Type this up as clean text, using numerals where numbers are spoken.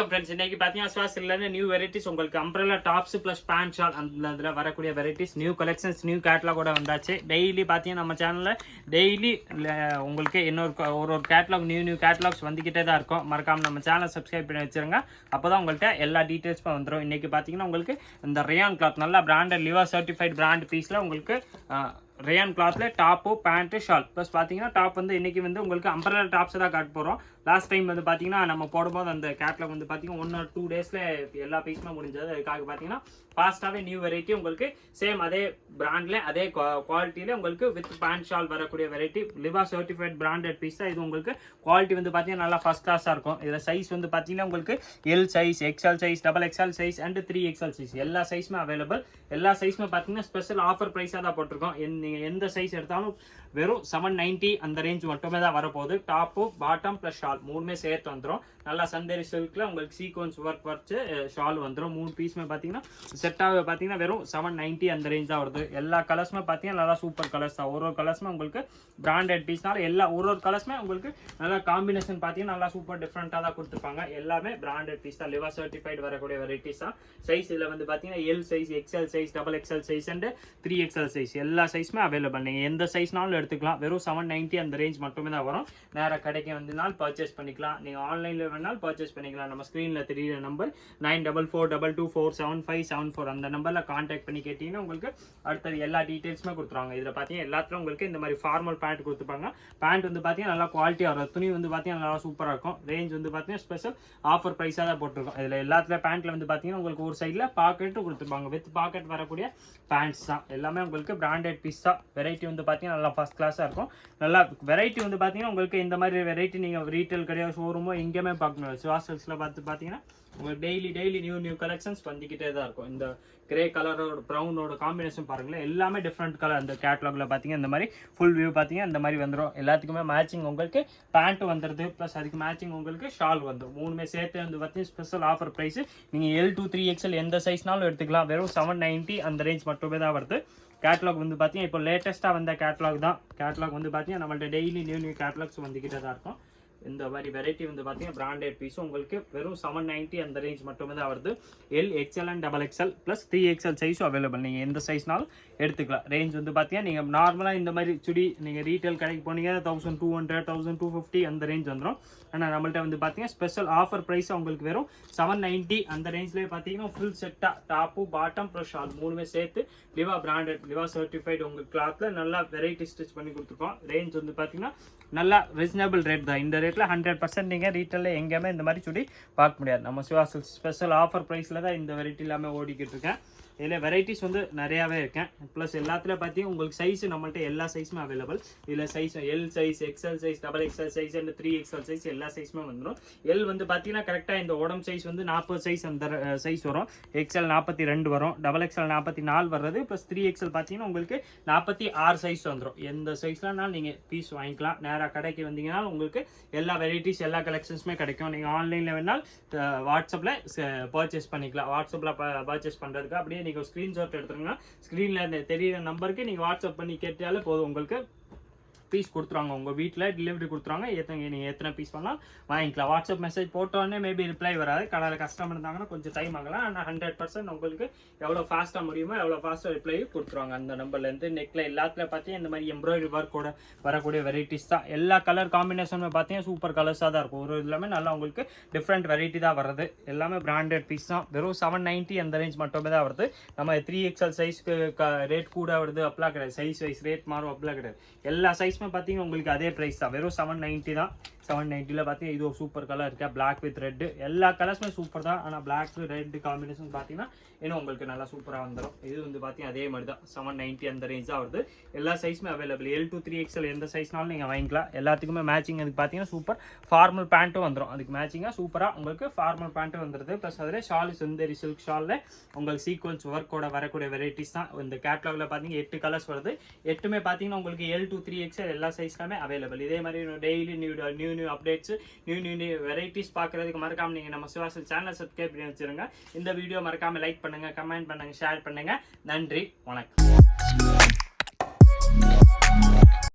வணக்கம் ஃப்ரெண்ட்ஸ். இன்னைக்கு பார்த்தீங்கன்னா ஸ்வாசில்ல நியூ வெரைட்டிஸ் உங்களுக்கு umbrella tops plus pant shawl அந்த இதில் வரக்கூடிய வெரைட்டிஸ் நியூ கலெக்ஷன்ஸ் நியூ கேட்லாகோட வந்தாச்சு. டெய்லி பார்த்தீங்கன்னா நம்ம சேனலில் டெய்லி உங்களுக்கு ஒரு கேட்லாக் நியூ கேட்லாக்ஸ் வந்துக்கிட்டே தான் இருக்கும். மறக்காமல் நம்ம சேனலை சப்ஸ்கிரைப் பண்ணி வச்சுருங்க. அப்போ தான் உங்கள்கிட்ட எல்லா டீட்டெயில்ஸும் வந்துடும். இன்றைக்கி பார்த்தீங்கன்னா உங்களுக்கு இந்த ரேயான் கிளாத் நல்லா பிராண்டட் லிவா சர்டிஃபைட் பிராண்ட் பீஸில் உங்களுக்கு ரேயான் கிளாத்ல டாப்பு பேண்ட்டு ஷால் ப்ளஸ் பார்த்தீங்கன்னா டாப் வந்து இன்றைக்கி வந்து உங்களுக்கு அம்பரலா டாப்ஸ் தான் காட்ட போகிறோம். லாஸ்ட் டைம் வந்து பார்த்தீங்கன்னா நம்ம போடும்போது அந்த கேட்லாக் வந்து பார்த்தீங்கன்னா 1 or 2 டேஸில் எல்லா பீஸுமே முடிஞ்சது. அதுக்காக பார்த்தீங்கன்னா ஃபாஸ்ட்டாகவே நியூ வெரைட்டி உங்களுக்கு சேம் அதே பிராண்டில் அதே குவாலிட்டியில் உங்களுக்கு வித் பேண்ட் ஷால் வரக்கூடிய வெரைட்டி லிவா சர்டிஃபைட் பிராண்டட் பீஸ் தான். இது உங்களுக்கு குவாலிட்டி வந்து பார்த்தீங்கன்னா நல்லா ஃபஸ்ட் கிளாஸாக இருக்கும். இதில் சைஸ் வந்து பார்த்தீங்கன்னா உங்களுக்கு L size, XL size, XXL size and 3XL size எல்லா சைஸுமே அவைலபிள். எல்லா சைஸுமே பார்த்தீங்கன்னா ஸ்பெஷல் ஆஃபர் ப்ரைஸாக தான் போட்டிருக்கோம். நீங்கள் எந்த சைஸ் எடுத்தாலும் வெறும் 790 அந்த ரேஞ்ச் மட்டுமே தான் வரப்போகுது. டாப்பு பாட்டம் ப்ளஸ் ஷால் மூணுமே சேர்த்து வந்துடும். நல்லா சந்தேரி சில்கில் உங்களுக்கு சீக்வன்ஸ் ஒர்க் வச்சு ஷால் வந்துடும். 3 பீஸுமே பார்த்தீங்கன்னா செட்டாக பார்த்தீங்கன்னா வெறும் 790 அந்த ரேஞ்ச் தான் வருது. எல்லா கலர்ஸுமே பார்த்தீங்கன்னா நல்லா சூப்பர் கலர்ஸ் தான். ஒரு கலர்ஸுமே உங்களுக்கு பிராண்டட் பீஸ்னால எல்லா ஒரு கலர்ஸுமே உங்களுக்கு நல்லா காம்பினேஷன் பார்த்தீங்கன்னா நல்லா சூப்பர் டிஃப்ரெண்ட்டாக தான் கொடுத்துருப்பாங்க. எல்லாமே பிராண்டட் பீஸ் தான். லிவா சர்டிஃபைட் வரக்கூடிய வெரைட்டிஸ் தான். சைஸ் இதில் வந்து பார்த்தீங்கன்னா L size, XL size, XXL size and 3XL size எல்லா சைஸுமே அவைலபிள். நீங்கள் எந்த சைஸ்னாலும் எடுத்துக்கலாம். வெறும் 790 அந்த ரேஞ்ச் மட்டுமே தான் வரும். நேராக கடைக்கு வந்தனாலும் பர்ச்சேஸ் பண்ணிக்கலாம். நீங்கள் ஆன்லைனில் வேணாலும் பர்ச்சேஸ் பண்ணிக்கலாம். நம்ம ஸ்க்ரீனில் தெரியுற நம்பர் 9442247574 அந்த நம்பரில் கான்டாக்ட் பண்ணி கேட்டிங்கன்னா உங்களுக்கு அடுத்தது எல்லா டீட்டெயில்ஸுமே கொடுத்துருவாங்க. இதில் பார்த்தீங்கன்னா எல்லாத்துலையும் உங்களுக்கு இந்த மாதிரி ஃபார்மல் பேண்ட் கொடுத்துருப்பாங்க. பேண்ட் வந்து பார்த்தீங்கன்னா நல்லா குவாலிட்டியாக வரும். துணி வந்து பார்த்தீங்கன்னா நல்லா சூப்பராக இருக்கும். ரேஞ்ச் வந்து பார்த்தீங்கன்னா ஸ்பெஷல் ஆஃபர் ப்ரைஸாக தான் போட்டிருக்கோம். இதில் எல்லாத்துல பேண்ட்டில் வந்து பார்த்தீங்கன்னா உங்களுக்கு ஒரு சைடில் பாக்கெட்டும் கொடுத்துருப்பாங்க. வித் பாக்கெட் வரக்கூடிய பேண்ட்ஸ் தான். எல்லாமே உங்களுக்கு பிராண்டட் பீஸ் தான். வெரைட்டி வந்து பார்த்தீங்கன்னா நல்லா ஃபஸ்ட் கிளாஸாக இருக்கும். நல்லா வெரைட்டி வந்து பார்த்தீங்கன்னா உங்களுக்கு இந்த மாதிரி வெரைட்டி நீங்கள் ரீட்டைல் கிடையாது ஷோரூமோ எங்கேயுமே பார்க்கணும். சிவாசல்ஸில் பார்த்தீங்கன்னா உங்களுக்கு டெய்லி நியூ கலெக்ஷன்ஸ் வந்துக்கிட்டே தான் இருக்கும். இந்த கிரே கலரோட ப்ரௌனோட காம்பினேஷன் பாருங்களேன். எல்லாமே டிஃப்ரெண்ட் கலர். அந்த கேட்லாகில் பார்த்தீங்கன்னா இந்த மாதிரி ஃபுல் வியூ பார்த்தீங்கன்னா இந்த மாதிரி வந்துடும். எல்லாத்துக்குமே மேட்சிங் உங்களுக்கு பேண்ட் வந்துடுது. ப்ளஸ் அதுக்கு மேட்சிங் உங்களுக்கு ஷால் வந்துடும். மூணுமே சேர்த்து வந்து பார்த்தீங்கன்னா ஸ்பெஷல் ஆஃபர் ப்ரைஸ். நீங்கள் L to 3XL எந்த சைஸ்னாலும் எடுத்துக்கலாம். வெறும் 790 அந்த ரேஞ்ச் மட்டுமே தான் வருது. கேட்லாக் வந்து பார்த்தீங்கன்னா இப்போ லேட்டஸ்ட்டாக வந்த கேட்லாக் தான். கேட்லாக் வந்து பார்த்தீங்கன்னா நம்மள்ட்ட டெய்லி நியூ கேட்லாக்ஸ் வந்துக்கிட்டே தான் இருக்கும். இந்த மாதிரி வெரைட்டி வந்து பார்த்தீங்கன்னா பிராண்டட் பீஸும் உங்களுக்கு வெறும் 790 அந்த ரேஞ்ச் மட்டுமே தான் வருது. L, XL and XXL plus 3XL சைஸும் அவைலபிள். நீங்கள் எந்த சைஸ்னாலும் எடுத்துக்கலாம். ரேஞ்ச் வந்து பார்த்தீங்கன்னா நீங்கள் நார்மலாக இந்த மாதிரி சுடி நீங்கள் ரீட்டைல் கடைக்கு போனீங்கன்னா 1200, 1250 அந்த ரேஞ்ச் வந்துடும். ஆனால் நம்மள்ட்ட வந்து பார்த்தீங்கன்னா ஸ்பெஷல் ஆஃபர் ப்ரைஸ் உங்களுக்கு வெறும் 790 அந்த ரேஞ்ச்லேயே பார்த்தீங்கன்னா ஃபுல் செட்டாக டாப்பு பாட்டம் ப்ளஸ் ஷால் மூணுமே சேர்த்து லிவா பிராண்டட் லிவா சர்டிஃபைடு உங்களுக்கு கிளாத்தில் நல்லா வெரைட்டி ஸ்டிச் பண்ணி கொடுத்துருக்கோம். ரேஞ்ச் வந்து பார்த்தீங்கன்னா நல்லா ரீசனபிள் ரேட் தான். இந்த ரேட்டில் 100% நீங்கள் ரீட்டெயிலில் எங்கேயுமே இந்த மாதிரி சுடி பார்க்க முடியாது. நம்ம சிவாசல் ஸ்பெஷல் ஆஃபர் ப்ரைஸில் தான் இந்த வெரைட்டி எல்லாமே ஓடிக்கிட்டு இருக்கேன். இதில் வெரைட்டிஸ் வந்து நிறையாவே இருக்கேன். ப்ளஸ் எல்லாத்துலேயும் பார்த்தீங்கன்னா உங்களுக்கு சைஸ் நம்மள்ட்ட எல்லா சைஸுமே அவைலபிள். இதில் size L size, XL size, XXL size and 3XL size எல்லா சைஸுமே வந்துடும். எல் வந்து பார்த்தீங்கன்னா கரெக்டாக இந்த உடம்பு சைஸ் வந்து 40 சைஸ் அந்த சைஸ் வரும். XL 42 வரும். XXL 44 வர்றது. ப்ளஸ் 3XL பார்த்தீங்கன்னா உங்களுக்கு 46 சைஸ் வந்துடும். எந்த சைஸ்லனாலும் நீங்கள் பீஸ் வாங்கிக்கலாம். நேராக கடைக்கு வந்தீங்கன்னா உங்களுக்கு எல்லா வெரைட்டிஸ் எல்லா கலெக்ஷன்ஸுமே கிடைக்கும். நீங்கள் ஆன்லைனில் வேணால் வாட்ஸ்அப்பில் பர்ச்சேஸ் பண்ணிக்கலாம். வாட்ஸ்அப்பில் பர்ச்சேஸ் பண்ணுறதுக்கு அப்படியே நீங்கள் ஸ்க்ரீன்ஷாட் எடுத்துருங்க. ஸ்க்ரீனில் தெரியிற நம்பருக்கு நீங்கள் வாட்ஸ்அப் பண்ணி கேட்டாலே போதும். உங்களுக்கு பீஸ் கொடுத்துருவாங்க. உங்கள் வீட்டில் டெலிவரி கொடுத்துருவாங்க. நீங்கள் எத்தனை பீஸ் பண்ணால் வாங்கிக்கலாம். வாட்ஸ்அப் மெசேஜ் போட்டோன்னே மேபி ரிப்ளை வராது. கடையில் கஸ்டமர் இருந்தாங்கன்னா கொஞ்சம் டைம் ஆகலாம். ஆனால் 100% உங்களுக்கு எவ்வளோ ஃபாஸ்ட்டாக முடியுமோ எவ்வளோ ஃபாஸ்ட்டாக ரிப்ளை கொடுத்துருவாங்க. அந்த நம்பர்லேருந்து நெக்கில் எல்லாத்துலேயும் பார்த்தீங்கன்னா இந்த மாதிரி எம்ப்ராய்டரி ஒர்க்கோட வரக்கூடிய வெரைட்டிஸ் தான். எல்லா கலர் காம்பினேஷனுமே பார்த்தீங்கன்னா சூப்பர் கலர்ஸாக தான் இருக்கும். ஒரு எல்லாமே நல்லா உங்களுக்கு டிஃப்ரெண்ட் வெரைட்டி தான் வருது. எல்லாமே பிராண்டட் பீஸ் தான். வெறும் 790 அந்த ரேஞ்ச் மட்டுமே தான் வருது. நம்ம 3XL சைஸ்க்கு ரேட் கூட வருது அப்படிலாம் கிடையாது. சைஸ் வைஸ் ரேட் மாறும் அப்படிலாம் கிடையாது. எல்லா சைஸ் பார்த்தீங்கன்னா உங்களுக்கு அதே பிரைஸ் தான். வெறும் 790 தான். 790ல பார்த்தீங்கன்னா இது ஒரு சூப்பர் கலர் இருக்கா. பிளாக் வித் ரெட் எல்லா கலர்ஸுமே சூப்பர் தான். ஆனால் பிளாக் ரெட் காம்பினேஷன் பார்த்தீங்கன்னா இன்னும் உங்களுக்கு நல்லா சூப்பராக வந்துடும். இது வந்து பார்த்தீங்கன்னா அதே மாதிரி தான் 790 அந்த ரேஞ்ச் தான் வருது. எல்லா சைஸுமே அவைலபிள். L to 3XL எந்த சைஸ்னாலும் நீங்கள் வாங்கிக்கலாம். எல்லாத்துக்குமே மேட்சிங் அதுக்கு பார்த்தீங்கன்னா சூப்பர் ஃபார்மல் பேண்ட்டும் வந்துடும். அதுக்கு மேட்சிங்காக சூப்பராக உங்களுக்கு ஃபார்மல் பேண்ட்டும் வந்துடுது. ப்ளஸ் அதில் ஷால் சுந்தரி சில்க் ஷாலில் உங்களுக்கு சீக்வன்ஸ் ஒர்க்கோட வரக்கூடிய வெரைட்டிஸ் தான். இந்த கேட்லாகில் பார்த்தீங்கன்னா 8 கலர்ஸ் வருது. 8மே பார்த்தீங்கன்னா உங்களுக்கு L to 3XL எல்லா சைஸ்லாமே அவைலபிள். இதே மாதிரி daily new updates new varieties பார்க்குறதுக்கு மறக்காம நீங்கள் நம்ம சிவாசல் சேனலை சப்ஸ்கிரைப் பண்ணி வச்சுருங்க. இந்த வீடியோ மறக்காமல் லைக் பண்ணுங்கள், கமெண்ட் பண்ணுங்கள், ஷேர் பண்ணுங்கள். நன்றி, வணக்கம்.